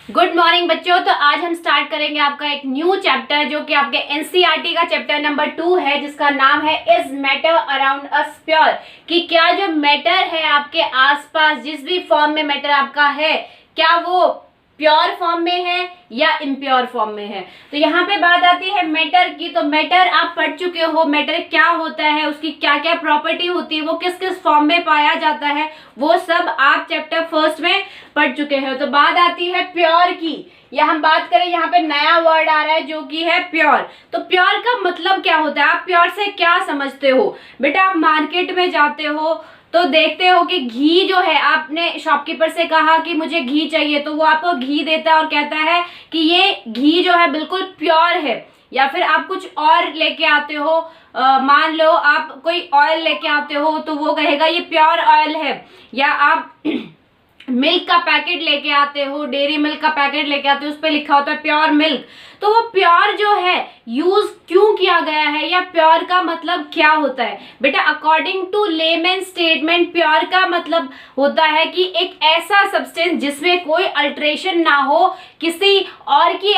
Good morning बच्चों। तो आज हम स्टार्ट करेंगे आपका एक न्यू चैप्टर जो कि आपके एनसीईआरटी का चैप्टर नंबर 2 है, जिसका नाम है is matter around us pure. कि क्या जो मैटर है आपके आसपास, जिस भी फॉर्म में मैटर आपका है, क्या वो प्योर फॉर्म में है या इम्प्योर फॉर्म में है। तो यहाँ पे बात आती है मैटर की। तो मैटर आप पढ़ चुके हो, मैटर क्या होता है, उसकी क्या क्या प्रॉपर्टी होती है, वो किस किस फॉर्म में पाया जाता है, वो सब आप चैप्टर फर्स्ट में पढ़ चुके हो। तो बात आती है प्योर की, या हम बात करें यहाँ पे नया वर्ड आ रहा है जो कि है प्योर। तो प्योर का मतलब क्या होता है, आप प्योर से क्या समझते हो। बेटा आप मार्केट में जाते हो तो देखते हो कि घी जो है, आपने शॉपकीपर से कहा कि मुझे घी चाहिए, तो वो आपको घी देता है और कहता है कि ये घी जो है बिल्कुल प्योर है। या फिर आप कुछ और लेके आते हो, मान लो आप कोई ऑयल लेके आते हो तो वो कहेगा ये प्योर ऑयल है। या आप मिल्क का पैकेट लेके आते हो, डेयरी मिल्क का पैकेट लेके आते हो, उस पर लिखा होता है प्योर मिल्क। तो वो प्योर जो है यूज क्यों किया गया है, या प्योर का मतलब क्या होता है। बेटा according to lemon statement, pure का मतलब होता है कि एक ऐसा सब्सटेंस जिसमें कोई अल्ट्रेशन ना हो, किसी और की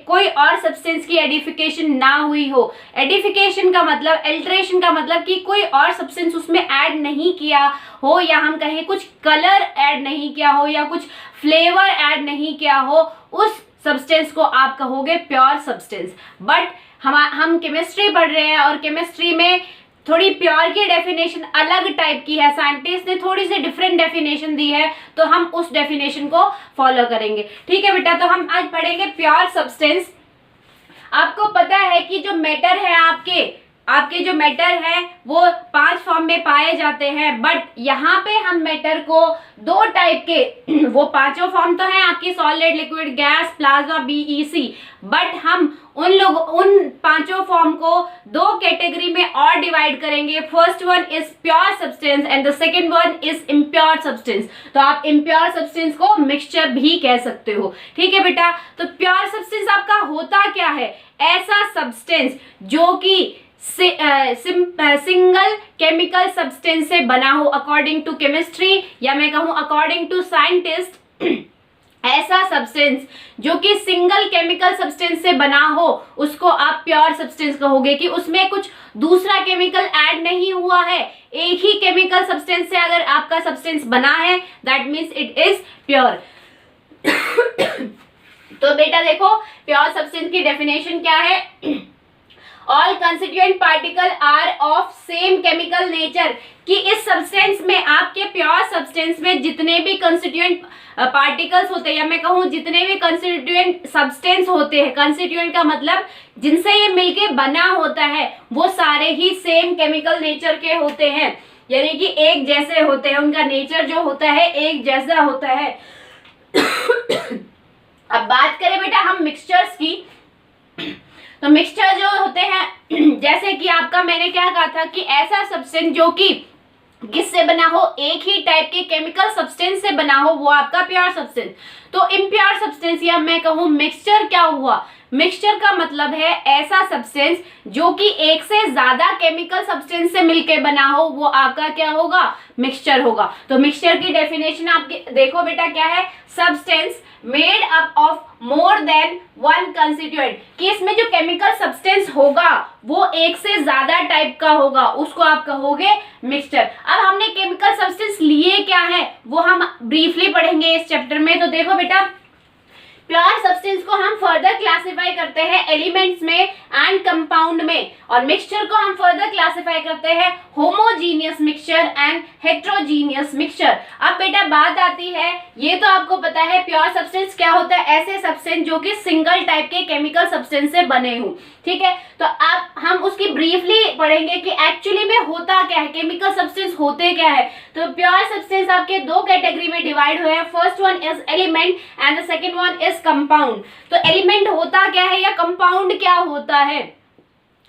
कोई और सब्सटेंस की एडिफिकेशन ना हुई हो। एडिफिकेशन का मतलब, अल्ट्रेशन का मतलब कि कोई और सब्सटेंस उसमें ऐड नहीं किया हो, या हम कहें कुछ कलर ऐड नहीं किया हो, या कुछ फ्लेवर ऐड नहीं किया हो, उस सब्सटेंस को आप कहोगे प्योर सब्सटेंस। बट हम केमिस्ट्री पढ़ रहे हैं और केमिस्ट्री में थोड़ी प्योर की डेफिनेशन अलग टाइप की है, साइंटिस्ट ने थोड़ी सी डिफरेंट डेफिनेशन दी है, तो हम उस डेफिनेशन को फॉलो करेंगे। ठीक है बेटा, तो हम आज पढ़ेंगे प्योर सब्सटेंस। आपको पता है कि जो मैटर है आपके जो मैटर है वो 5 फॉर्म में पाए जाते हैं, बट यहाँ पे हम मैटर को 2 टाइप के वो पांचों फॉर्म तो है आपकी solid, liquid, gas, plasma, BEC, but हम उन पांचों फॉर्म को 2 कैटेगरी में और डिवाइड करेंगे। First one is pure substance and the second one is impure substance. तो आप इम्प्योर सब्सटेंस को मिक्सचर भी कह सकते हो। ठीक है बेटा, तो प्योर सब्सटेंस आपका होता क्या है, ऐसा सब्सटेंस जो कि सिंगल केमिकल सब्सटेंस से बना हो अकॉर्डिंग टू केमिस्ट्री, या मैं कहूं अकॉर्डिंग टू साइंटिस्ट। ऐसा सब्सटेंस जो कि सिंगल केमिकल सब्सटेंस से बना हो, उसको आप प्योर सब्सटेंस कहोगे। कि उसमें कुछ दूसरा केमिकल ऐड नहीं हुआ है, एक ही केमिकल सब्सटेंस से अगर आपका सब्सटेंस बना है, that means it is pure. तो बेटा देखो, प्योर सब्सटेंस की डेफिनेशन क्या है। All constituent particle are of same chemical nature. कि इस सब्सटेंस में, आपके प्योर सब्सटेंस में जितने भी कंस्टिट्यूएंट पार्टिकल्स होते हैं, या मैं कहूं जितने भी कंस्टिट्यूएंट सब्सटेंस होते हैं, कंस्टिट्यूएंट का मतलब जिनसे ये मिलके बना होता है, वो सारे ही सेम केमिकल नेचर के होते हैं, यानी कि एक जैसे होते हैं, उनका नेचर जो होता है एक जैसा होता है। अब बात करें बेटा हम मिक्सचर्स की, तो मिक्सचर जो होते हैं, जैसे कि आपका मैंने क्या कहा था कि ऐसा सब्सटेंस जो कि किससे बना हो, एक ही टाइप के केमिकल सब्सटेंस से बना हो, वो आपका प्योर सब्सटेंस। तो इम्प्योर सब्सटेंस, या मैं कहूं मिक्सचर क्या हुआ, मिक्सचर का मतलब है ऐसा सब्सटेंस जो कि एक से ज्यादा केमिकल सब्सटेंस से मिलके बना हो, वो आपका क्या होगा, मिक्सचर होगा। तो मिक्सचर की डेफिनेशन आपके देखो बेटा क्या है, substance made up of more than one constituent. कि इसमें जो केमिकल सब्सटेंस होगा वो एक से ज्यादा टाइप का होगा, उसको आप कहोगे मिक्सचर। अब हमने केमिकल सब्सटेंस लिए क्या है वो हम ब्रीफली पढ़ेंगे इस चैप्टर में। तो देखो बेटा, प्योर सब्सटेंस को हम फर्दर क्लासिफाई करते हैं एलिमेंट्स में एंड कंपाउंड में, और मिक्सचर को हम फर्दर क्लासिफाई करते हैं homogeneous mixture and heterogeneous mixture. अब बेटा बात आती है, ये तो आपको पता है प्योर सब्सटेंस क्या होता है, ऐसे सब्सटेंस जो कि सिंगल टाइप के केमिकल सब्सटेंस से बने हो। ठीक है, तो अब हम उसकी ब्रीफली पढ़ेंगे कि एक्चुअली में होता क्या है, केमिकल सब्सटेंस होते क्या है। तो प्योर सब्सटेंस आपके 2 कैटेगरी में डिवाइड हुए हैं। First one is element and the second one is compound. तो एलिमेंट होता क्या है या कंपाउंड क्या होता है।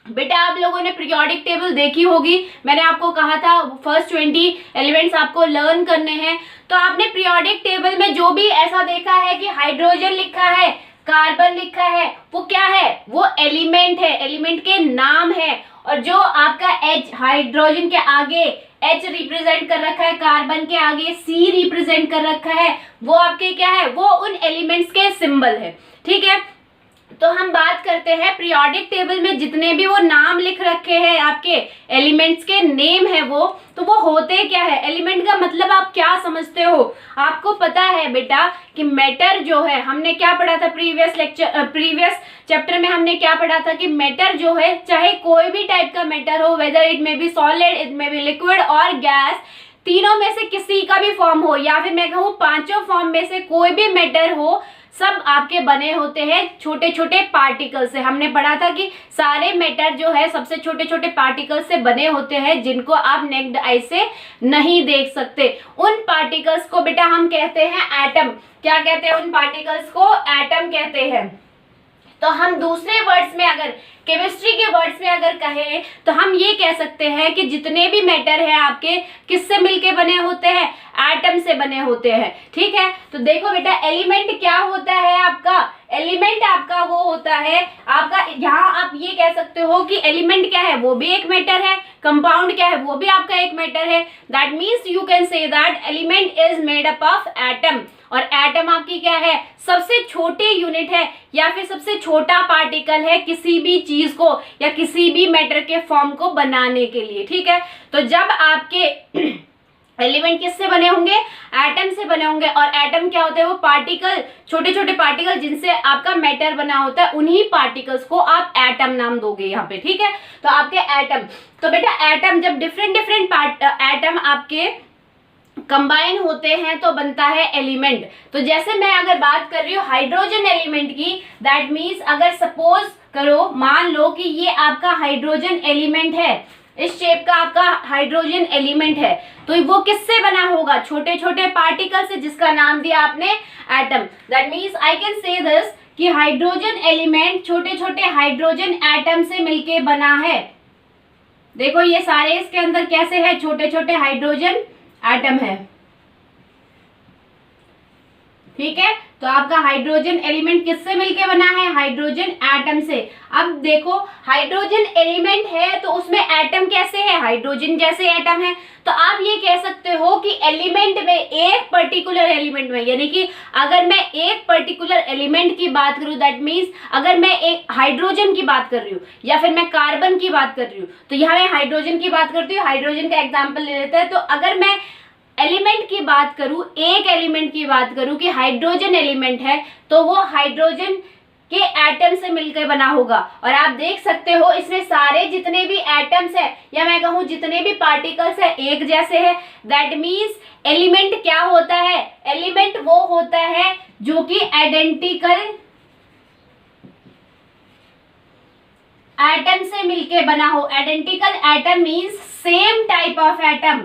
बेटा आप लोगों ने पीरियोडिक टेबल देखी होगी, मैंने आपको कहा था फर्स्ट 20 एलिमेंट्स आपको लर्न करने हैं। तो आपने पीरियोडिक टेबल में जो भी ऐसा देखा है कि हाइड्रोजन लिखा है, कार्बन लिखा है, वो क्या है, वो एलिमेंट है, एलिमेंट के नाम है। और जो आपका H हाइड्रोजन के आगे H रिप्रेजेंट कर रखा है, कार्बन के आगे C रिप्रेजेंट कर रखा है, वो आपके क्या है, वो उन एलिमेंट्स के सिंबल है। ठीक है, तो हम बात करते हैं पीरियोडिक टेबल में जितने भी वो नाम लिख रखे हैं, आपके एलिमेंट्स के नेम है वो, तो वो होते क्या है, एलिमेंट का मतलब आप क्या समझते हो। आपको पता है बेटा कि मैटर जो है, हमने क्या पढ़ा था प्रीवियस चैप्टर में, हमने क्या पढ़ा था कि मैटर जो है, चाहे कोई भी टाइप का मैटर हो, whether it may be solid, it may be liquid और गैस, तीनों में से किसी का भी फॉर्म हो, या फिर मैं कहूँ पांचों फॉर्म में से कोई भी मैटर हो, सब आपके बने होते हैं छोटे छोटे पार्टिकल से। हमने पढ़ा था कि सारे मैटर जो है सबसे छोटे छोटे पार्टिकल से बने होते हैं, जिनको आप नेक्ड आई से नहीं देख सकते। उन पार्टिकल्स को बेटा हम कहते हैं एटम। क्या कहते हैं उन पार्टिकल्स को? एटम कहते हैं। तो हम दूसरे वर्ड्स में, अगर केमिस्ट्री के वर्ड्स में अगर कहें, तो हम ये कह सकते हैं कि जितने भी मैटर है आपके किससे मिलके बने होते हैं? एटम से बने होते हैं। ठीक है, तो देखो बेटा एलिमेंट क्या होता है आपका? एलिमेंट आपका वो होता है आपका, यहाँ आप ये कह सकते हो कि एलिमेंट क्या है, वो भी एक मैटर है, कंपाउंड क्या है, वो भी आपका एक मैटर है। That means you can say that element is made up of atom. और एटम आपकी क्या है? सबसे छोटी यूनिट है, या फिर सबसे छोटा पार्टिकल है किसी भी चीज को या किसी भी मैटर के फॉर्म को बनाने के लिए। ठीक है, तो जब आपके एलिमेंट किससे बने होंगे? एटम से बने होंगे। और एटम क्या होते हैं? वो पार्टिकल, छोटे छोटे पार्टिकल जिनसे आपका मैटर बना होता है, उन्हीं पार्टिकल्स को आप एटम नाम दोगे यहाँ पे। ठीक है, तो आपके एटम, तो बेटा एटम जब डिफरेंट एटम आपके कंबाइन होते हैं तो बनता है एलिमेंट। तो जैसे मैं अगर बात कर रही हूँ हाइड्रोजन एलिमेंट की, दैट मीन्स अगर सपोज करो, मान लो कि ये आपका हाइड्रोजन एलिमेंट है, इस शेप का आपका हाइड्रोजन एलिमेंट है, तो वो किससे बना होगा? छोटे छोटे पार्टिकल से, जिसका नाम दिया आपने atom. That means I can say this कि हाइड्रोजन एलिमेंट छोटे छोटे हाइड्रोजन एटम से मिलके बना है। देखो ये सारे इसके अंदर कैसे है? छोटे छोटे हाइड्रोजन एटम है। ठीक है, तो आपका हाइड्रोजन एलिमेंट किससे मिलके बना है? हाइड्रोजन एटम से। अब देखो हाइड्रोजन एलिमेंट है तो उसमें एटम कैसे है? हाइड्रोजन जैसे एटम है। तो आप ये कह सकते हो कि एलिमेंट में, एक पर्टिकुलर एलिमेंट में, यानी कि अगर मैं एक पर्टिकुलर एलिमेंट की बात करूं, दैट मीन्स अगर मैं एक हाइड्रोजन की बात कर रही हूँ या फिर मैं कार्बन की बात कर रही हूँ, तो यहाँ मैं हाइड्रोजन की बात करती हूँ, हाइड्रोजन का एग्जाम्पल ले लेते हैं। तो अगर मैं एलिमेंट की बात करूं, एक एलिमेंट की बात करूं कि हाइड्रोजन एलिमेंट है, तो वो हाइड्रोजन के एटम से मिलकर बना होगा। और आप देख सकते हो इसमें सारे जितने भी एटम्स है, या मैं कहूं जितने भी पार्टिकल्स है, एक जैसे है। दैट मीन्स एलिमेंट क्या होता है? एलिमेंट वो होता है जो कि आइडेंटिकल एटम से मिलके बना हो। Identical atom means same type of atom.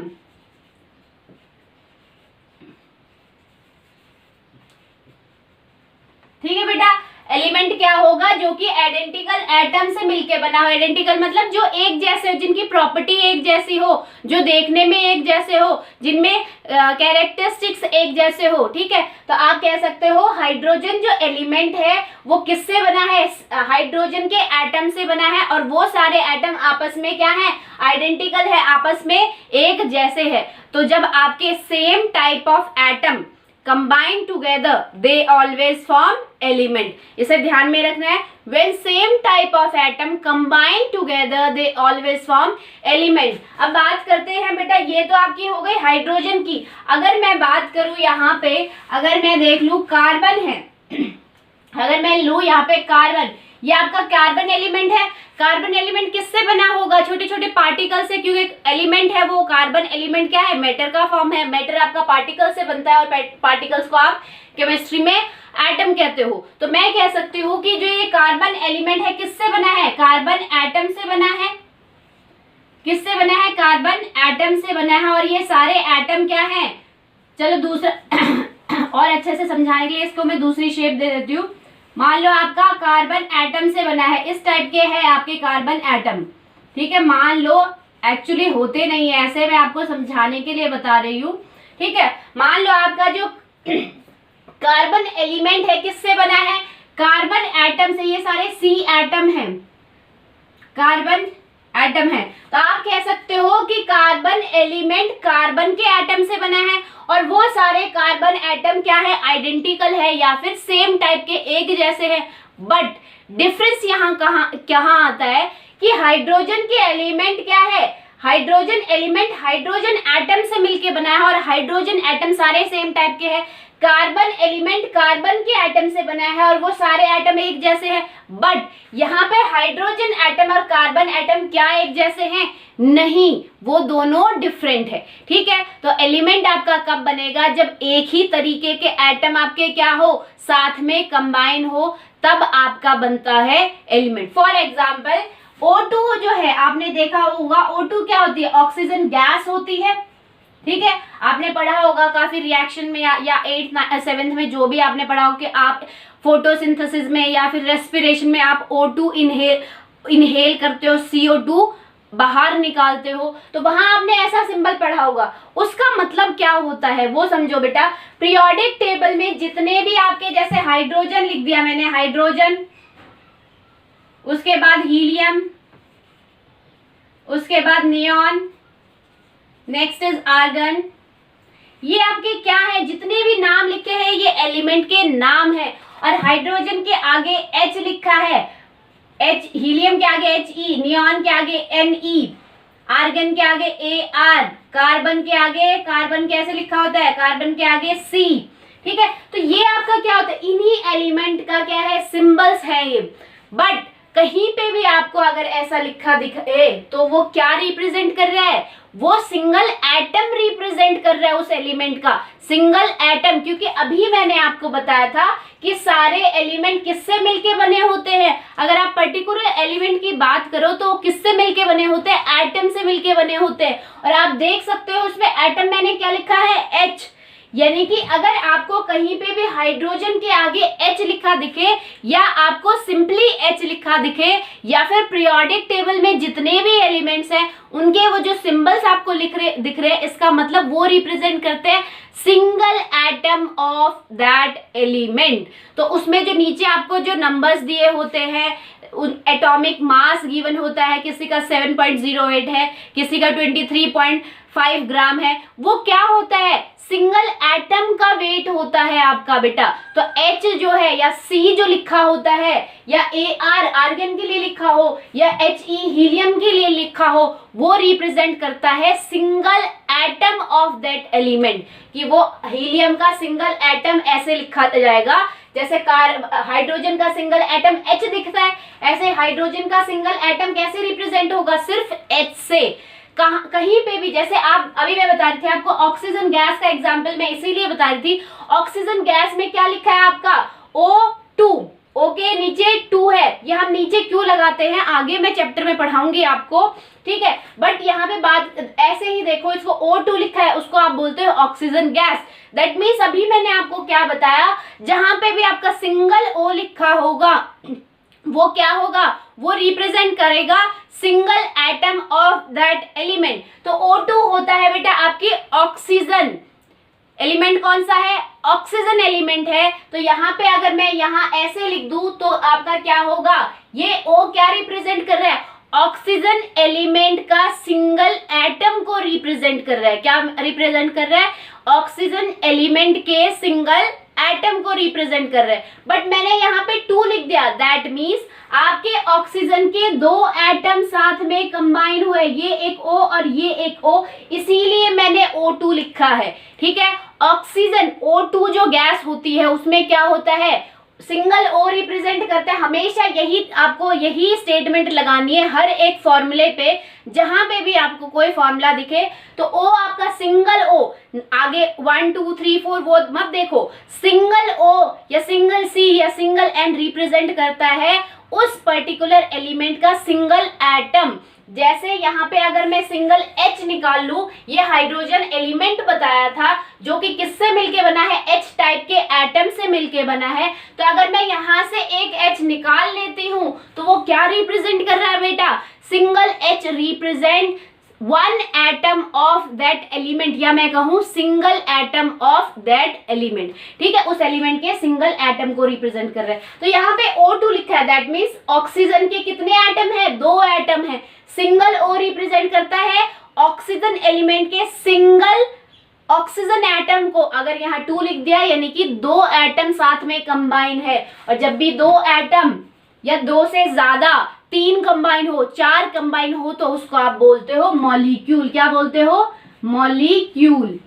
ठीक है बेटा, एलिमेंट क्या होगा? जो कि आइडेंटिकल एटम से मिलके बना हो। आइडेंटिकल मतलब जो एक जैसे हो, जिनकी प्रॉपर्टी एक जैसी हो, जो देखने में एक जैसे हो, जिनमें कैरेक्टरिस्टिक्स एक जैसे हो। ठीक है, तो आप कह सकते हो हाइड्रोजन जो एलिमेंट है वो किससे बना है? हाइड्रोजन के एटम से बना है। और वो सारे एटम आपस में क्या है? आइडेंटिकल है, आपस में एक जैसे है। तो जब आपके same type of atom combine together they always form element। इसे ध्यान में रखना है। when same type of atom combine together they always form element। अब बात करते हैं बेटा, ये तो आपकी हो गई हाइड्रोजन की। अगर मैं बात करूं यहाँ पे, अगर मैं देख लूं कार्बन है, अगर मैं लूं यहाँ पे कार्बन, ये आपका कार्बन एलिमेंट है। कार्बन एलिमेंट किससे बना होगा? छोटे छोटे पार्टिकल से, क्योंकि एलिमेंट है वो। कार्बन एलिमेंट क्या है? मैटर का फॉर्म है। मैटर आपका पार्टिकल से बनता है, और पार्टिकल्स को आप केमिस्ट्री में एटम कहते हो। तो मैं कह सकती हूँ कि जो ये कार्बन एलिमेंट है किससे बना है? कार्बन एटम से बना है। किससे बना है? कार्बन एटम से बना है। और ये सारे एटम क्या है? चलो दूसरा और अच्छे से समझाने के लिए इसको मैं दूसरी शेप दे देती हूँ। मान लो आपका कार्बन एटम से बना है, इस टाइप के है आपके कार्बन एटम। ठीक है, मान लो, एक्चुअली होते नहीं है ऐसे, मैं आपको समझाने के लिए बता रही हूँ। ठीक है, मान लो आपका जो कार्बन एलिमेंट है किससे बना है? कार्बन एटम से। ये सारे सी एटम हैं, कार्बन एटम है। तो आप कह सकते हो कि कार्बन एलिमेंट कार्बन के एटम से बना है और वो सारे कार्बन एटम क्या है, आइडेंटिकल है या फिर सेम टाइप के एक जैसे है। बट डिफरेंस यहाँ कहाँ आता है कि हाइड्रोजन के एलिमेंट क्या है, हाइड्रोजन एलिमेंट हाइड्रोजन एटम से मिलके बना है और हाइड्रोजन एटम सारे सेम टाइप के हैं। कार्बन एलिमेंट कार्बन के एटम से बना है और वो सारे एटम एक जैसे हैं। बट यहाँ पे हाइड्रोजन एटम और कार्बन एटम क्या एक जैसे हैं, नहीं, वो दोनों डिफरेंट है। ठीक है, तो एलिमेंट आपका कब बनेगा, जब एक ही तरीके के एटम आपके क्या हो, साथ में कंबाइन हो, तब आपका बनता है एलिमेंट। फॉर एग्जाम्पल O2 जो है, आपने देखा होगा O2 क्या होती है, ऑक्सीजन गैस होती है। ठीक है, आपने पढ़ा होगा काफी रिएक्शन में या 8th 7th में जो भी आपने पढ़ा हो कि आप फोटोसिंथेसिस में या फिर रेस्पिरेशन में आप O2 इनहेल करते हो, CO2 बाहर निकालते हो, तो वहां आपने ऐसा सिंबल पढ़ा होगा। उसका मतलब क्या होता है वो समझो बेटा। पीरियोडिक टेबल में जितने भी आपके, जैसे हाइड्रोजन लिख दिया मैंने, हाइड्रोजन, उसके बाद हीलियम, उसके बाद नियॉन, नेक्स्ट इज आर्गन, ये आपके क्या है, जितने भी नाम लिखे हैं ये एलिमेंट के नाम है। और हाइड्रोजन के आगे H लिखा है, H, हीलियम के आगे He, नियॉन के आगे Ne, आर्गन के आगे Ar, कार्बन के आगे, कार्बन कैसे लिखा होता है, कार्बन के आगे C। ठीक है, तो ये आपका क्या होता है, इन्हीं एलिमेंट का क्या है, सिंबल्स है ये। बट कहीं पे भी आपको अगर ऐसा लिखा दिखे तो वो क्या रिप्रेजेंट कर रहा है, वो सिंगल एटम रिप्रेजेंट कर रहा है उस एलिमेंट का, सिंगल एटम। क्योंकि अभी मैंने आपको बताया था कि सारे एलिमेंट किससे मिलके बने होते हैं। अगर आप पर्टिकुलर एलिमेंट की बात करो तो किससे मिलके बने होते हैं, एटम से मिलके बने होते हैं। और आप देख सकते हो उसमें एटम मैंने क्या लिखा है, H, यानी कि अगर आपको कहीं पे भी हाइड्रोजन के आगे H लिखा दिखे या आपको सिंपली H लिखा दिखे या फिर पीरियोडिक टेबल में जितने भी एलिमेंट्स हैं उनके वो जो सिंबल्स आपको दिख रहे हैं, इसका मतलब वो रिप्रेजेंट करते हैं single atom of that element. तो उसमें जो नीचे आपको जो नंबर्स दिए होते हैं, एटॉमिक मास गिवन होता है, किसी का 7.08 है, किसी का 23.5 ग्राम है, वो क्या होता है, सिंगल एटम का वेट होता है आपका बेटा। तो H जो है या C जो लिखा होता है या Ar आर्गन के लिए लिखा हो या He हीलियम के लिए लिखा हो, वो रिप्रेजेंट करता है single atom of that element. कि वो हीलियम का सिंगल एटम ऐसे लिखा जाएगा, जैसे हाइड्रोजन का सिंगल एटम H दिखता है, ऐसे हाइड्रोजन का सिंगल एटम कैसे रिप्रेजेंट होगा, सिर्फ H से। कहीं पे भी, जैसे आप अभी मैं बता रही थी आपको ऑक्सीजन गैस का एग्जांपल मैं इसीलिए बता रही थी, ऑक्सीजन गैस में क्या लिखा है आपका O2, ओके, नीचे 2 है, ये हम नीचे क्यों लगाते हैं आगे मैं चैप्टर में पढ़ाऊंगी आपको। ठीक है, बट यहाँ पे बात ऐसे ही देखो, इसको O2 लिखा है, उसको आप बोलते हो ऑक्सीजन गैस। दैट मीन्स अभी मैंने आपको क्या बताया, जहां पे भी आपका सिंगल O लिखा होगा वो क्या होगा, वो रिप्रेजेंट करेगा single atom of that element. तो O2 होता है बेटा आपकी ऑक्सीजन एलिमेंट, कौन सा है, ऑक्सीजन एलिमेंट है। तो यहाँ पे अगर मैं यहाँ ऐसे लिख दूं तो आपका क्या होगा, ये O क्या रिप्रेजेंट कर रहा है, ऑक्सीजन एलिमेंट का सिंगल एटम को रिप्रेजेंट कर रहा है। क्या रिप्रेजेंट कर रहा है, ऑक्सीजन एलिमेंट के सिंगल एटम को रिप्रेजेंट कर रहे हैं। बट मैंने यहाँ पे 2 लिख दिया, दैट मीन्स आपके ऑक्सीजन के 2 एटम साथ में कंबाइन हुए, ये एक O और ये एक O, इसीलिए मैंने O2 लिखा है। ठीक है, ऑक्सीजन O2 जो गैस होती है उसमें क्या होता है, सिंगल O रिप्रेजेंट करते हैं। हमेशा यही आपको यही स्टेटमेंट लगानी है हर एक फॉर्मूले पे, जहां पे भी आपको कोई फॉर्मूला दिखे तो O आपका सिंगल O, आगे 1 2 3 4 वो मत देखो, सिंगल O या सिंगल C या सिंगल N रिप्रेजेंट करता है उस पर्टिकुलर एलिमेंट का सिंगल एटम। जैसे यहाँ पे अगर मैं सिंगल H निकाल लूं, ये हाइड्रोजन एलिमेंट बताया था जो कि किससे मिलके बना है, H टाइप के एटम से मिलके बना है। तो अगर मैं यहाँ से एक H निकाल लेती हूँ तो वो क्या रिप्रेजेंट कर रहा है बेटा, single H represent one atom of that element, या मैं कहूं single atom of that element, ठीक है, उस एलिमेंट के सिंगल एटम को रिप्रेजेंट कर रहा है। तो यहाँ पे O2 लिखा है, दैट मीन्स ऑक्सीजन के कितने एटम है, 2 एटम है। सिंगल O रिप्रेजेंट करता है ऑक्सीजन एलिमेंट के सिंगल ऑक्सीजन एटम को। अगर यहाँ 2 लिख दिया यानी कि 2 एटम साथ में कंबाइन है, और जब भी 2 एटम या 2 से ज्यादा, 3 कंबाइन हो, 4 कंबाइन हो, तो उसको आप बोलते हो मॉलिक्यूल। क्या बोलते हो, molecule.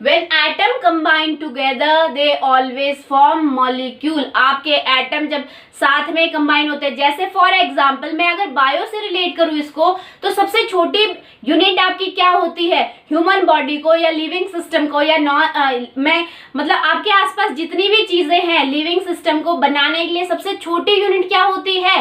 When atom combine together, they always form molecule। आपके एटम जब साथ में कंबाइन होते हैं, जैसे फॉर एग्जाम्पल मैं अगर बायो से रिलेट करूं इसको, तो सबसे छोटी यूनिट आपकी क्या होती है, ह्यूमन बॉडी को या लिविंग सिस्टम को, या मैं मतलब आपके आसपास जितनी भी चीजें हैं लिविंग सिस्टम को बनाने के लिए सबसे छोटी यूनिट क्या होती है,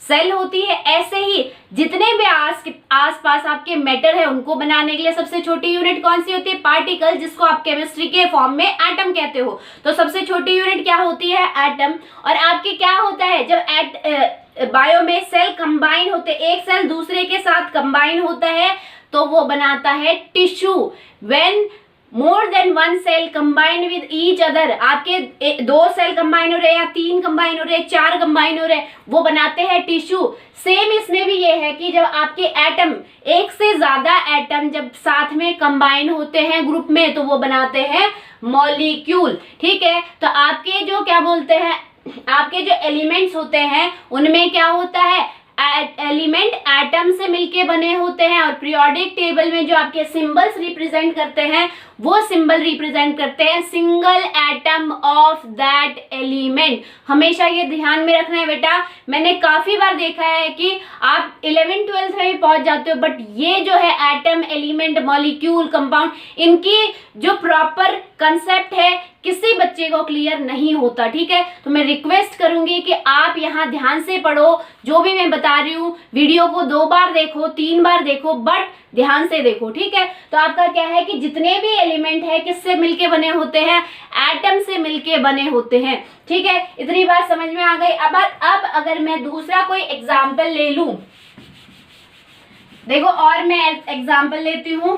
सेल होती है। ऐसे ही जितने भी आसपास आपके मैटर है उनको बनाने के लिए सबसे छोटी यूनिट कौन सी होती है, पार्टिकल, जिसको आप केमिस्ट्री के फॉर्म में एटम कहते हो। तो सबसे छोटी यूनिट क्या होती है, एटम। और आपके क्या होता है, जब बायो में सेल कंबाइन होते, एक सेल दूसरे के साथ कंबाइन होता है तो वो बनाता है tissue. When more than 1 cell combine with each other, आपके 2 सेल कंबाइन हो रहे हैं, या 3 कंबाइन हो रहे हैं, 4 कंबाइन हो रहे हैं, वो बनाते हैं टिश्यू। सेम इसमें भी ये है कि जब आपके एटम, एक से ज्यादा एटम जब साथ में कंबाइन होते हैं ग्रुप में, तो वो बनाते हैं मॉलिक्यूल। ठीक है, तो आपके जो क्या बोलते हैं, आपके जो एलिमेंट्स होते हैं उनमें क्या होता है, एलिमेंट एटम से मिलके बने होते हैं। और पीरियोडिक टेबल में जो आपके सिंबल्स रिप्रेजेंट करते हैं, वो सिंबल रिप्रेजेंट करते हैं single atom of that element. हमेशा ये ध्यान में रखना है बेटा। मैंने काफी बार देखा है कि आप 11th 12th में भी पहुंच जाते हो, बट ये जो है एटम, एलिमेंट, मॉलिक्यूल, कंपाउंड, इनकी जो प्रॉपर कंसेप्ट है किसी बच्चे को क्लियर नहीं होता। ठीक है, तो मैं रिक्वेस्ट करूंगी कि आप यहाँ ध्यान से पढ़ो, जो भी मैं बता रही हूँ, वीडियो को 2 बार देखो, 3 बार देखो, बट ध्यान से देखो। ठीक है, तो आपका क्या है कि जितने भी एलिमेंट है किससे मिलके बने होते हैं, एटम से मिलके बने होते हैं। ठीक है, इतनी बात समझ में आ गई। अब अगर मैं दूसरा कोई एग्जाम्पल ले लूं, देखो, और मैं एग्जाम्पल लेती हूं,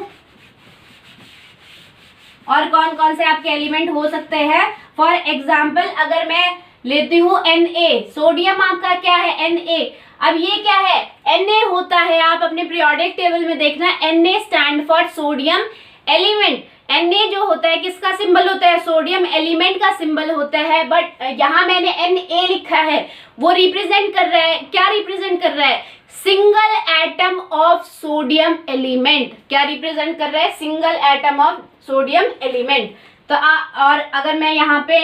और कौन कौन से आपके एलिमेंट हो सकते हैं। फॉर एग्जाम्पल अगर मैं लेती हूँ Na, सोडियम आपका क्या है, Na। अब ये क्या है, Na होता है, आप अपने पीरियोडिक टेबल में देखना, Na stand for sodium element. Na जो होता है किसका सिंबल होता है, सोडियम एलिमेंट का सिंबल होता है। बट यहाँ मैंने Na लिखा है, वो रिप्रेजेंट कर रहा है, क्या रिप्रेजेंट कर रहा है, single atom of sodium element. क्या रिप्रेजेंट कर रहा है, single atom of sodium element. तो और अगर मैं यहाँ पे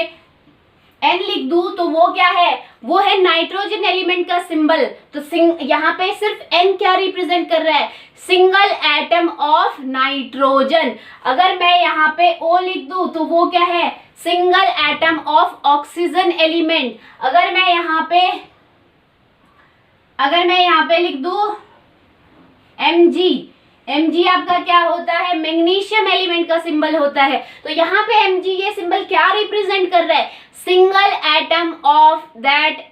N लिख दूं तो वो क्या है, वो है नाइट्रोजन एलिमेंट का सिंबल। तो यहाँ पे सिर्फ N क्या रिप्रेजेंट कर रहा है, सिंगल एटम ऑफ नाइट्रोजन। अगर मैं यहाँ पे O लिख दूं तो वो क्या है, single atom of oxygen element. अगर मैं यहाँ पे लिख दूं Mg आपका क्या होता है, मैग्नीशियम एलिमेंट का सिंबल होता है। तो यहाँ पे Mg ये सिंबल क्या रिप्रेजेंट कर रहा है, single atom of that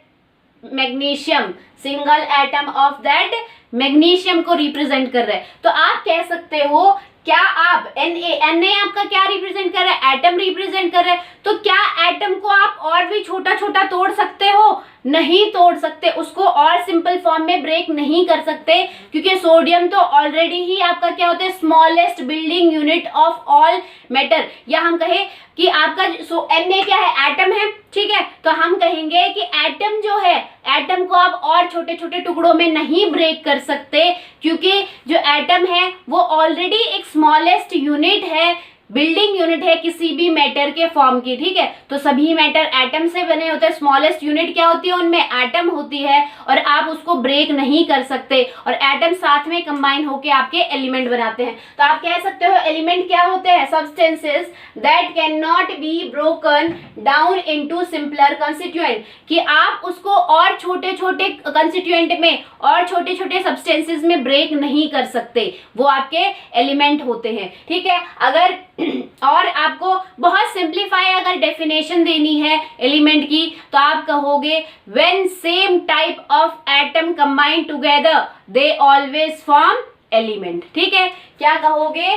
magnesium, single atom of that magnesium को रिप्रेजेंट कर रहा है। तो आप कह सकते हो, क्या आप Na आपका क्या रिप्रेजेंट कर रहा है, एटम रिप्रेजेंट कर रहा है। तो क्या एटम को आप और भी छोटा छोटा तोड़ सकते हो, नहीं तोड़ सकते, उसको और सिंपल फॉर्म में ब्रेक नहीं कर सकते, क्योंकि सोडियम तो ऑलरेडी ही आपका क्या होता है, smallest building unit of all matter. या हम कहें कि आपका Na क्या है, एटम है। ठीक है, तो हम कहेंगे कि एटम जो है, एटम को आप और छोटे छोटे टुकड़ों में नहीं ब्रेक कर सकते, क्योंकि जो एटम है वो ऑलरेडी एक स्मॉलेस्ट यूनिट है, बिल्डिंग यूनिट है किसी भी मैटर के फॉर्म की। ठीक है, तो सभी मैटर एटम से बने होते हैं, स्मॉलेस्ट यूनिट क्या होती है, उनमें एटम होती है, और आप उसको ब्रेक नहीं कर सकते, और एटम साथ में कंबाइन होके आपके एलिमेंट बनाते हैं। तो आप कह सकते हो एलिमेंट क्या होते हैं, substances that can not be broken down into simpler constituent, कि आप उसको और छोटे छोटे कंस्टिट्यूएंट में और छोटे छोटे सब्सटेंसेस में ब्रेक नहीं कर सकते, वो आपके एलिमेंट होते हैं। ठीक है, अगर और आपको बहुत सिंप्लीफाई है अगर डेफिनेशन देनी है एलिमेंट की तो आप कहोगे when same type of atom combine together they always form element. ठीक है, क्या कहोगे?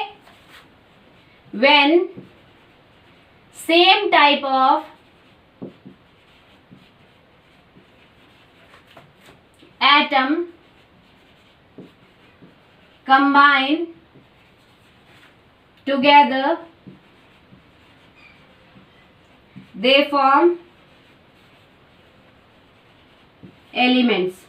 When same type of atom combine together they form elements.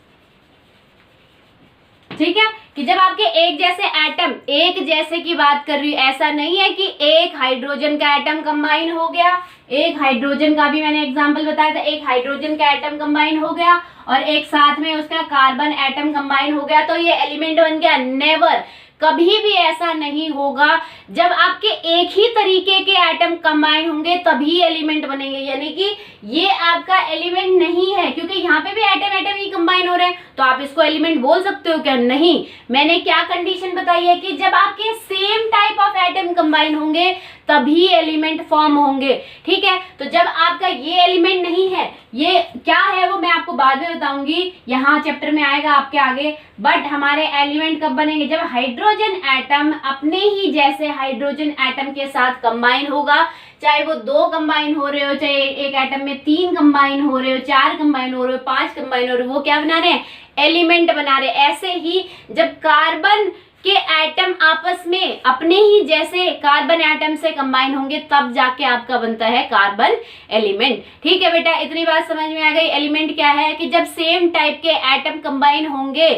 ठीक है, कि जब आपके एक जैसे एटम, एक जैसे की बात कर रही हूं, ऐसा नहीं है कि एक हाइड्रोजन का एटम कंबाइन हो गया, एक हाइड्रोजन का भी मैंने एग्जांपल बताया था, एक हाइड्रोजन का एटम कंबाइन हो गया और एक साथ में उसका कार्बन एटम कंबाइन हो गया तो ये एलिमेंट बन गया। नेवर, कभी भी ऐसा नहीं होगा। जब आपके एक ही तरीके के एटम कंबाइन होंगे तभी एलिमेंट बनेंगे, यानी कि ये आपका एलिमेंट नहीं है, क्योंकि यहाँ पे भी एटम एटम ही कंबाइन हो रहे हैं तो आप इसको एलिमेंट बोल सकते हो क्या? नहीं। मैंने क्या कंडीशन बताई है कि जब आपके same type of atom combine होंगे तभी एलिमेंट फॉर्म होंगे। ठीक है, तो जब आपका ये एलिमेंट नहीं है, ये क्या है वो मैं आपको बाद में बताऊंगी, यहाँ चैप्टर में आएगा आपके आगे। बट हमारे एलिमेंट कब बनेंगे? जब हाइड्रोजन एटम अपने ही जैसे हाइड्रोजन एटम के साथ कंबाइन होगा, चाहे वो 2 कंबाइन हो रहे हो, चाहे एक एटम में 3 कंबाइन हो रहे हो, 4 कंबाइन हो रहे हो, 5 कंबाइन हो रहे हो, वो क्या बना रहे हैं? एलिमेंट बना रहे। ऐसे ही जब कार्बन के एटम आपस में अपने ही जैसे कार्बन एटम से कंबाइन होंगे तब जाके आपका बनता है कार्बन एलिमेंट। ठीक है बेटा, इतनी बात समझ में आ गई। एलिमेंट क्या है कि जब सेम टाइप के एटम कंबाइन होंगे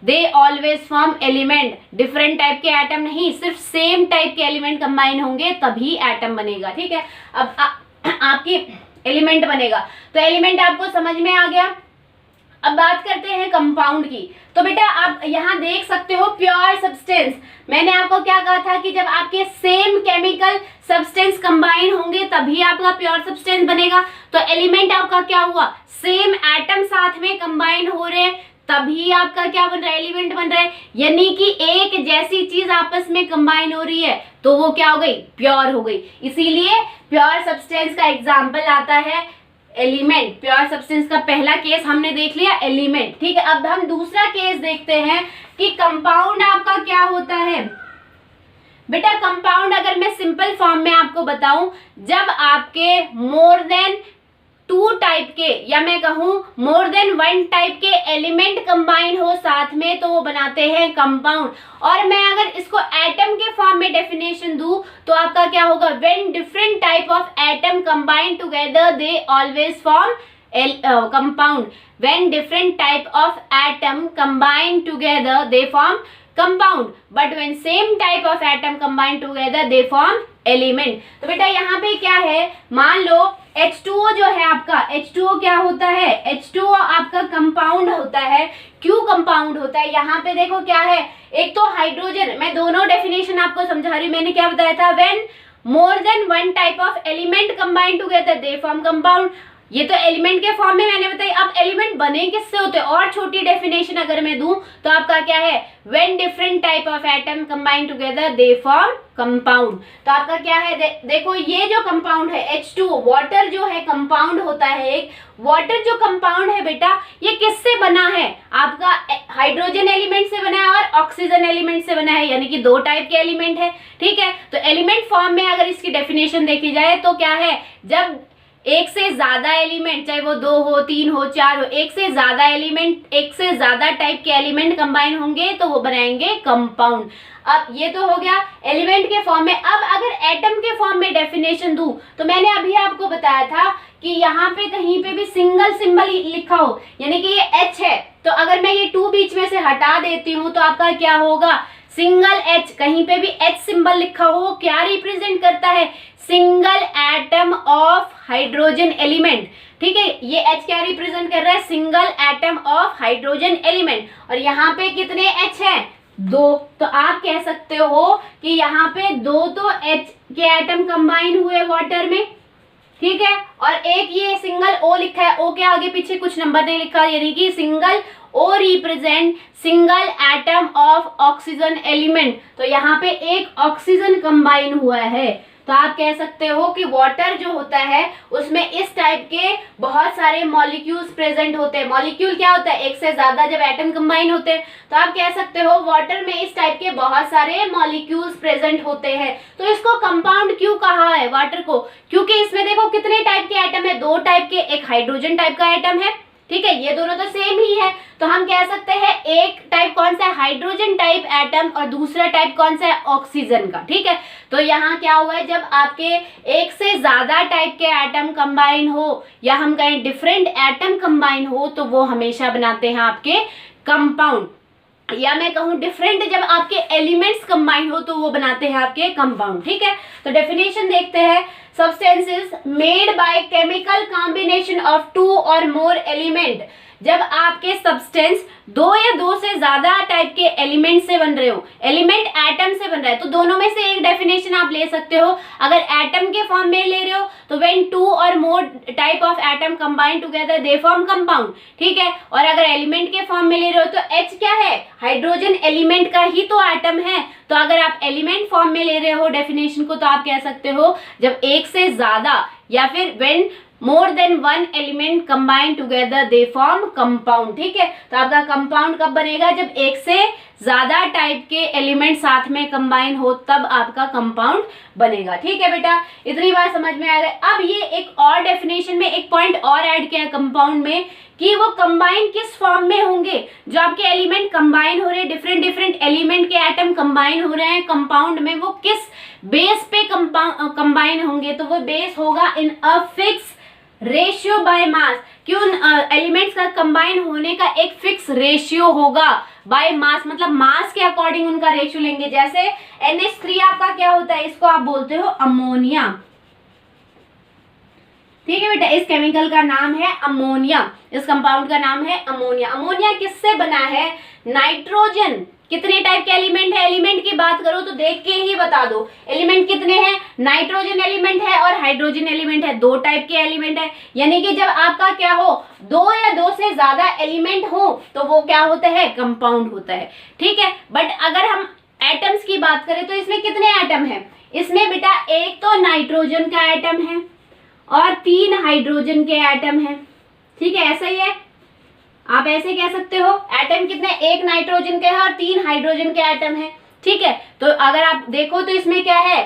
they always form element. Different type के एटम नहीं, सिर्फ सेम टाइप के एलिमेंट कंबाइन होंगे तभी एटम बनेगा। ठीक है, अब आपकी एलिमेंट बनेगा। तो एलिमेंट आपको समझ में आ गया। अब बात करते हैं कंपाउंड की। तो बेटा आप यहाँ देख सकते हो प्योर सब्सटेंस। मैंने आपको क्या कहा था कि जब आपके सेम केमिकल सब्सटेंस कंबाइन होंगे तभी आपका प्योर सब्सटेंस बनेगा। तो एलिमेंट आपका क्या हुआ? सेम एटम साथ में कंबाइन हो रहे हैं तभी आपका क्या बन रहा है? एलिमेंट बन रहा है। यानी कि एक जैसी चीज आपस में कंबाइन हो रही है तो वो क्या हो गई? प्योर हो गई। इसीलिए प्योर सब्सटेंस का एग्जाम्पल आता है एलिमेंट। प्योर सब्सटेंस का पहला केस हमने देख लिया एलिमेंट। ठीक है, अब हम दूसरा केस देखते हैं कि कंपाउंड आपका क्या होता है। बेटा कंपाउंड अगर मैं सिंपल फॉर्म में आपको बताऊं, जब आपके मोर देन 2 टाइप के या मैं कहूं मोर देन 1 टाइप के एलिमेंट कंबाइन हो साथ में तो वो बनाते हैं कंपाउंड। और मैं अगर इसको एटम के फॉर्म में डेफिनेशन दूं तो आपका क्या होगा? When different type of atom combine together they always form compound. When different type of atom combine together they form compound, but when same type of atom combine together they form element. तो बेटा यहाँ पे क्या है, मान लो H2O जो है आपका, H2O क्या होता है? H2O आपका कंपाउंड होता है। क्यों कंपाउंड होता है? यहाँ पे देखो क्या है, एक तो हाइड्रोजन, मैं दोनों डेफिनेशन आपको समझा रही हूँ। मैंने क्या बताया था? When more than 1 type of element combine together they form compound. ये तो एलिमेंट के फॉर्म में मैंने बताई। अब एलिमेंट बने किससे होते हैं? और छोटी डेफिनेशन अगर मैं दूं तो आपका क्या है? When different type of atom combine together they form compound. तो आपका क्या है? देखो ये जो कंपाउंड है H2O, वाटर जो है कंपाउंड होता है एक। वाटर जो कंपाउंड है बेटा ये किससे बना है? आपका हाइड्रोजन एलिमेंट से बना है और ऑक्सीजन एलिमेंट से बना है, यानी कि 2 टाइप के एलिमेंट है। ठीक है, तो एलिमेंट फॉर्म में अगर इसकी डेफिनेशन देखी जाए तो क्या है? जब एक से ज्यादा एलिमेंट, चाहे वो 2 हो, 3 हो, 4 हो, एक से ज्यादा एलिमेंट, एक से ज्यादा टाइप के एलिमेंट कंबाइन होंगे तो वो बनाएंगे कंपाउंड। अब ये तो हो गया एलिमेंट के फॉर्म में। अब अगर एटम के फॉर्म में डेफिनेशन दूं तो मैंने अभी आपको बताया था कि यहाँ पे कहीं पे भी सिंगल सिंबल लिखा हो, यानी कि ये H है, तो अगर मैं ये 2 बीच में से हटा देती हूँ तो आपका क्या होगा? Single H। कहीं पे भी H सिंबल लिखा हो क्या रिप्रेजेंट करता है? Single atom of hydrogen element. ठीक है, ये H क्या रिप्रेजेंट कर रहा है? Single atom of hydrogen element. और यहाँ पे कितने H हैं? 2। तो आप कह सकते हो कि यहाँ पे 2 तो H के एटम कंबाइन हुए वाटर में। ठीक है, और एक ये सिंगल O लिखा है, O के आगे पीछे कुछ नंबर नहीं लिखा, यानी कि single O represent single atom of oxygen element. तो यहाँ पे एक ऑक्सीजन कंबाइन हुआ है। तो आप कह सकते हो कि वाटर जो होता है उसमें इस टाइप के बहुत सारे मॉलिक्यूल्स प्रेजेंट होते हैं। मॉलिक्यूल क्या होता है, एक से ज्यादा जब एटम कंबाइन होते हैं, तो आप कह सकते हो वाटर में इस टाइप के बहुत सारे मॉलिक्यूल्स प्रेजेंट होते हैं। तो इसको कंपाउंड क्यों कहा है वाटर को, क्योंकि इसमें देखो कितने टाइप के एटम है, दो टाइप के, एक हाइड्रोजन टाइप का एटम है, ठीक है, ये दोनों तो सेम ही है। तो हम कह सकते हैं एक टाइप कौन सा है, हाइड्रोजन टाइप एटम, और दूसरा टाइप कौन सा है, ऑक्सीजन का, ठीक है। तो यहाँ क्या हुआ है, जब आपके एक से ज्यादा टाइप के एटम कंबाइन हो या हम कहें डिफरेंट एटम कंबाइन हो, तो वो हमेशा बनाते हैं आपके कंपाउंड, या मैं कहूं डिफरेंट जब आपके एलिमेंट्स कंबाइन हो तो वो बनाते हैं आपके कंपाउंड, ठीक है। तो डेफिनेशन देखते हैं, substances made by chemical combination of 2 और मोर एलिमेंट। जब आपके सब्सटेंस दो या दो से ज्यादा टाइप के एलिमेंट से बन रहे हो, एलिमेंट एटम से बन रहा है, तो दोनों में से एक डेफिनेशन आप ले सकते हो। अगर एटम के फॉर्म में ले रहे हो तो व्हेन 2 और मोर type of atom combine together they form compound, ठीक है। और अगर एलिमेंट के फॉर्म में ले रहे हो तो H क्या है, हाइड्रोजन एलिमेंट का ही तो एटम है। तो अगर आप एलिमेंट फॉर्म में ले रहे हो डेफिनेशन को, तो आप कह सकते हो जब एक से ज्यादा या फिर when more then one element combine together they form compound, ठीक है। तो आपका कंपाउंड कब बनेगा, जब एक से ज्यादा टाइप के एलिमेंट साथ में कंबाइन हो, तब आपका कंपाउंड बनेगा, ठीक है बेटा। इतनी बात समझ में आ गई। अब ये एक और डेफिनेशन में एक पॉइंट और ऐड किया है कंपाउंड में, कि वो कंबाइन किस फॉर्म में होंगे, जो आपके एलिमेंट कंबाइन हो रहे हैं, डिफरेंट डिफरेंट एलिमेंट के एटम कंबाइन हो रहे हैं कंपाउंड में, वो किस बेस पे कंबाइन होंगे। तो वो बेस होगा in a fix ratio by mass, कि उन एलिमेंट्स का कंबाइन होने का एक फिक्स रेशियो होगा बाय मास, मतलब मास के अकॉर्डिंग उनका रेशियो लेंगे। जैसे NH3 आपका क्या होता है, इसको आप बोलते हो अमोनिया, ठीक है बेटा। इस केमिकल का नाम है अमोनिया, इस कंपाउंड का नाम है अमोनिया। अमोनिया किससे बना है, नाइट्रोजन। कितने टाइप के एलिमेंट है, एलिमेंट की बात करो तो देख के ही बता दो, एलिमेंट कितने हैं, नाइट्रोजन एलिमेंट है और हाइड्रोजन एलिमेंट है, दो टाइप के एलिमेंट है। यानी कि जब आपका क्या हो, दो या दो से ज्यादा एलिमेंट हो तो वो क्या होता है, कंपाउंड होता है, ठीक है। बट अगर हम एटम्स की बात करें तो इसमें कितने एटम है, इसमें बेटा एक तो नाइट्रोजन का एटम है और 3 हाइड्रोजन के एटम है, ठीक है, ऐसा ही है। आप ऐसे कह सकते हो, एटम कितने, एक नाइट्रोजन के है और 3 हाइड्रोजन के एटम है, ठीक है। तो अगर आप देखो तो इसमें क्या है,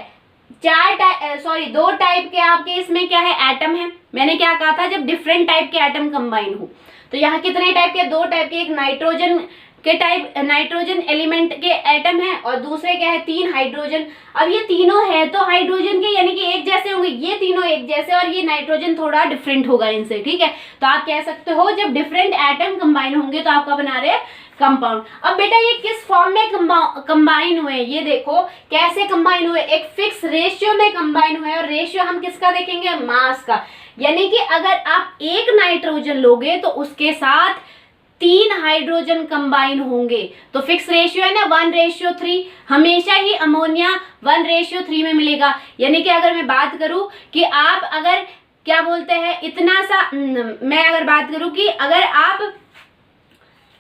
दो टाइप के आपके इसमें क्या है, एटम है। मैंने क्या कहा था, जब डिफरेंट टाइप के एटम कंबाइन हो, तो यहाँ कितने टाइप के, दो टाइप के, एक नाइट्रोजन के टाइप, नाइट्रोजन एलिमेंट के एटम है और दूसरे क्या है, 3 हाइड्रोजन। अब ये तीनों है तो हाइड्रोजन के, यानी कि एक जैसे होंगे, ये तीनों एक जैसे, और ये नाइट्रोजन थोड़ा डिफरेंट होगा इनसे, ठीक है। तो आप कह सकते हो जब डिफरेंट एटम कंबाइन होंगे तो आपका बना रहे कंपाउंड। अब बेटा ये किस फॉर्म में कंबाइन हुए, ये देखो कैसे कंबाइन हुए, एक फिक्स रेशियो में कंबाइन हुए। और रेशियो हम किसका देखेंगे, मास का। यानी कि अगर आप एक नाइट्रोजन लोगे तो उसके साथ 3 हाइड्रोजन कंबाइन होंगे, तो फिक्स रेशियो है ना 1:3, हमेशा ही अमोनिया 1:3 में मिलेगा। यानी कि अगर मैं बात करूं कि आप अगर क्या बोलते हैं इतना सा, मैं अगर बात करूं कि अगर आप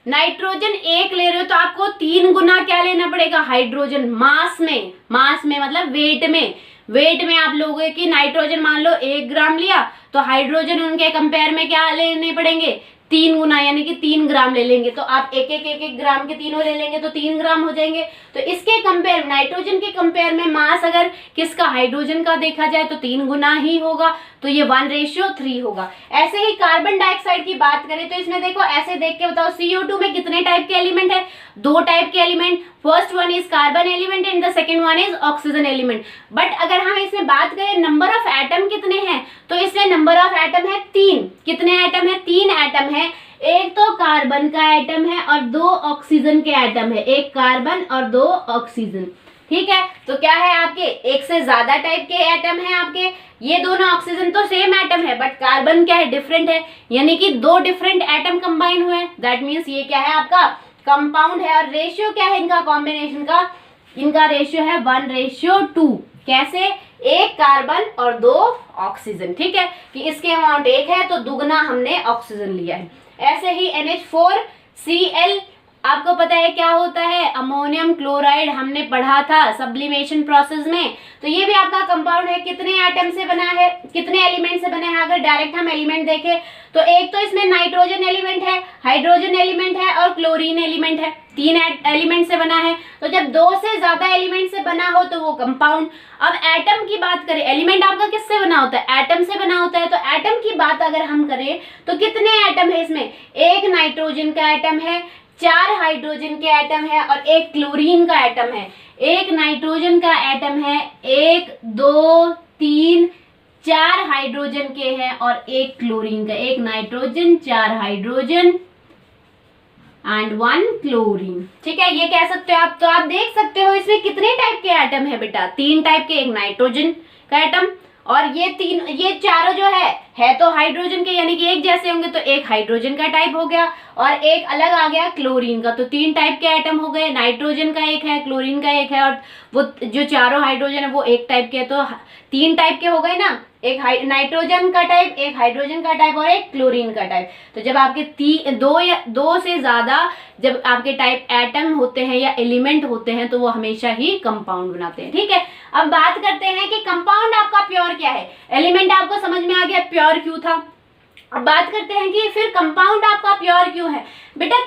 नाइट्रोजन 1 ले रहे हो तो आपको 3 गुना क्या लेना पड़ेगा, हाइड्रोजन, मास में मतलब वेट में आप लोगों की नाइट्रोजन मान लो 1 ग्राम लिया, तो हाइड्रोजन उनके कंपेयर में क्या लेने पड़ेंगे, 3 गुना, यानी कि 3 ग्राम ले लेंगे। तो आप एक ग्राम के तीनों ले लेंगे तो 3 ग्राम हो जाएंगे। तो इसके कंपेयर, नाइट्रोजन के कंपेयर में मास अगर किसका, हाइड्रोजन का देखा जाए तो 3 गुना ही होगा, तो ये 1:3 होगा। ऐसे ही कार्बन डाइऑक्साइड की बात करें तो इसमें देखो, ऐसे देख के बताओ, CO2 में कितने टाइप के एलिमेंट है, 2 टाइप के element, first one is carbon element and the second one is oxygen element. But अगर हम इसमें बात करें नंबर ऑफ एटम कितने हैं, तो इसमें नंबर ऑफ एटम है 3। कितने एटम है, 3 एटम है। एक तो कार्बन का एटम है और 2 ऑक्सीजन के एटम है, एक कार्बन और 2 ऑक्सीजन, ठीक है। तो क्या है आपके, एक से ज्यादा टाइप के एटम है आपके, ये दोनों ऑक्सीजन तो सेम एटम है बट कार्बन क्या है, डिफरेंट है, यानी कि 2 डिफरेंट एटम कंबाइन हुए, दैट मीन्स ये क्या है आपका कंपाउंड है। और रेशियो क्या है इनका, कॉम्बिनेशन का, इनका रेशियो है 1:2। कैसे, 1 कार्बन और 2 ऑक्सीजन, ठीक है, कि इसके अमाउंट 1 है तो दुगना हमने ऑक्सीजन लिया है। ऐसे ही NH4Cl आपको पता है क्या होता है, अमोनियम क्लोराइड हमने पढ़ा था सब्लिमेशन प्रोसेस में। तो ये भी आपका कंपाउंड है, कितने एटम से बना है, कितने एलिमेंट से बना है। अगर डायरेक्ट हम एलिमेंट देखें तो एक तो इसमें नाइट्रोजन एलिमेंट है, हाइड्रोजन एलिमेंट है और क्लोरीन एलिमेंट है, 3 एलिमेंट से बना है। तो जब 2 से ज्यादा एलिमेंट से बना हो तो वो कंपाउंड। अब एटम की बात करें, एलिमेंट आपका किससे बना होता है, एटम से बना होता है। तो एटम की बात अगर हम करें तो कितने एटम है इसमें, एक नाइट्रोजन का एटम है, 4 हाइड्रोजन के एटम है और एक क्लोरीन का एटम है। एक नाइट्रोजन का एटम है, 1 2 3 4 हाइड्रोजन के हैं और एक क्लोरीन का, एक नाइट्रोजन 4 हाइड्रोजन एंड 1 क्लोरीन। ठीक है, ये कह सकते हो आप। तो आप देख सकते हो इसमें कितने टाइप के एटम है बेटा, 3 टाइप के, एक नाइट्रोजन का एटम और ये चारों जो है तो हाइड्रोजन के, यानी कि एक जैसे होंगे तो एक हाइड्रोजन का टाइप हो गया और एक अलग आ गया क्लोरीन का। तो 3 टाइप के एटम हो गए, नाइट्रोजन का एक है, क्लोरीन का एक है और वो जो चारों हाइड्रोजन है वो एक टाइप के। तो 3 टाइप के हो गए ना, एक नाइट्रोजन का टाइप, एक हाइड्रोजन का टाइप और एक क्लोरीन का टाइप। तो जब आपके 2 से ज्यादा जब आपके टाइप एटम होते हैं या एलिमेंट होते हैं तो वो हमेशा ही कंपाउंड बनाते हैं। ठीक है, अब बात करते हैं कि कंपाउंड आपका प्योर क्या है। एलिमेंट आपको समझ में आ गया प्योर क्यों था। अब बात करते हैं कि फिर कंपाउंड आपका प्योर क्यों है। बेटा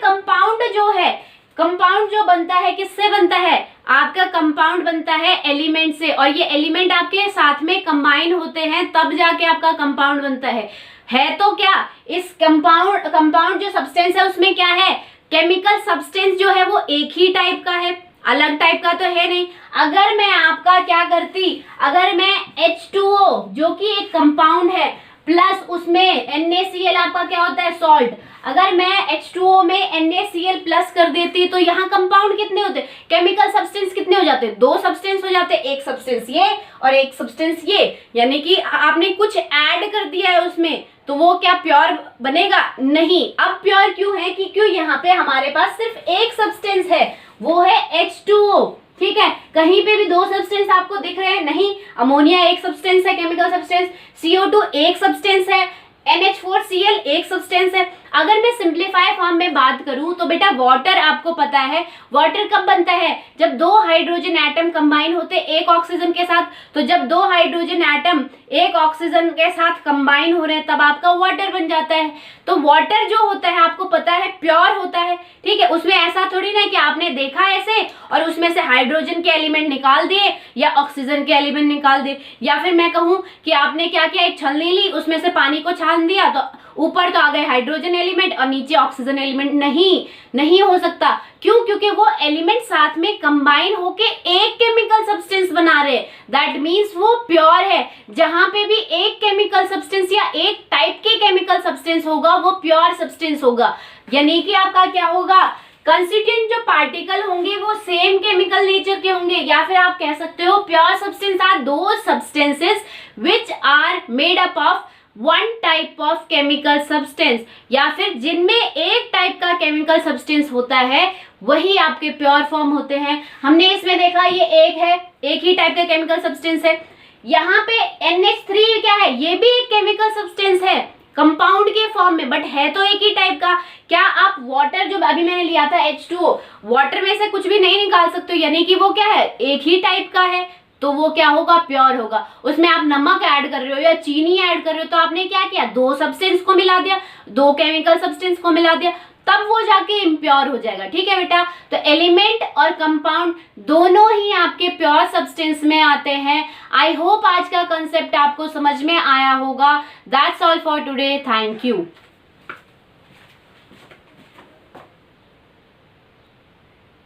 कंपाउंड जो बनता है किससे बनता है, आपका कंपाउंड बनता है एलिमेंट से और ये एलिमेंट आपके साथ में कंबाइन होते हैं तब जाके आपका कंपाउंड बनता है तो क्या इस कंपाउंड जो सब्सटेंस है उसमें क्या है, केमिकल सब्सटेंस जो है वो एक ही टाइप का है, अलग टाइप का तो है नहीं। अगर मैं आपका क्या करती, अगर मैं H2O जो कि एक कंपाउंड है प्लस उसमें NaCl आपका क्या होता है सॉल्ट, अगर मैं H2O में NaCl प्लस कर देती तो यहाँ कंपाउंड कितने होते, केमिकल सब्सटेंस कितने हो जाते, 2 सब्सटेंस हो जाते, एक सब्सटेंस ये और एक सब्सटेंस ये, यानी कि आपने कुछ ऐड कर दिया है उसमें। तो वो क्या प्योर बनेगा, नहीं। अब प्योर क्यों है कि क्यों यहाँ पे हमारे पास सिर्फ एक सब्सटेंस है, वो है H2O। ठीक है, कहीं पे भी 2 सब्सटेंस आपको दिख रहे हैं, नहीं। अमोनिया एक सब्सटेंस है, केमिकल सब्सटेंस, CO2 एक सब्सटेंस है, NH4Cl एक सब्सटेंस है। अगर मैं सिंप्लीफाई फॉर्म में बात करूं तो बेटा वाटर आपको पता है, वाटर कब बनता है, जब 2 हाइड्रोजन एटम कंबाइन होते एक ऑक्सीजन के साथ। तो जब 2 हाइड्रोजन एटम एक ऑक्सीजन के साथ कंबाइन हो रहे हैं तब आपका वाटर बन जाता है। तो वाटर जो होता है आपको पता है प्योर होता है। ठीक है, उसमें ऐसा थोड़ी ना कि आपने देखा ऐसे और उसमें से हाइड्रोजन के एलिमेंट निकाल दिए या ऑक्सीजन के एलिमेंट निकाल दिए, या फिर मैं कहूं कि आपने क्या किया, एक छलनी ली उसमें से पानी को छान दिया तो ऊपर तो आ गए हाइड्रोजन एलिमेंट और नीचे ऑक्सीजन एलिमेंट। नहीं हो सकता। क्यों, क्योंकि वो एलिमेंट साथ में कंबाइन होके एक केमिकल सब्सटेंस बना रहे, दैट मीन्स वो प्योर है। जहां पे भी एक केमिकल सब्सटेंस या एक टाइप के केमिकल सब्सटेंस होगा वो प्योर सब्सटेंस होगा, यानी कि आपका क्या होगा, कंस्टिट्यूएंट जो पार्टिकल होंगे वो सेम केमिकल नेचर के होंगे, या फिर आप कह सकते हो pure substance are those substances which are made up of 1 type of chemical substance, या फिर जिनमें एक टाइप का केमिकल सब्सटेंस होता है वही आपके प्योर फॉर्म होते हैं। हमने इसमें देखा ये एक ही टाइप का केमिकल सब्सटेंस है। यहाँ पे NH3 क्या है, ये भी एक केमिकल सब्सटेंस है कंपाउंड के फॉर्म में, बट है तो एक ही टाइप का। क्या आप वाटर जो अभी मैंने लिया था H2O, वाटर में से कुछ भी नहीं निकाल सकते, यानी कि वो क्या है, एक ही टाइप का है, तो वो क्या होगा, प्योर होगा। उसमें आप नमक ऐड कर रहे हो या चीनी ऐड कर रहे हो तो आपने क्या किया, 2 सब्सटेंस को मिला दिया, 2 केमिकल सब्सटेंस को मिला दिया, तब वो जाके इम्प्योर हो जाएगा। ठीक है बेटा, तो एलिमेंट और कंपाउंड दोनों ही आपके प्योर सब्सटेंस में आते हैं। आई होप आज का कंसेप्ट आपको समझ में आया होगा। That's all for today, thank you.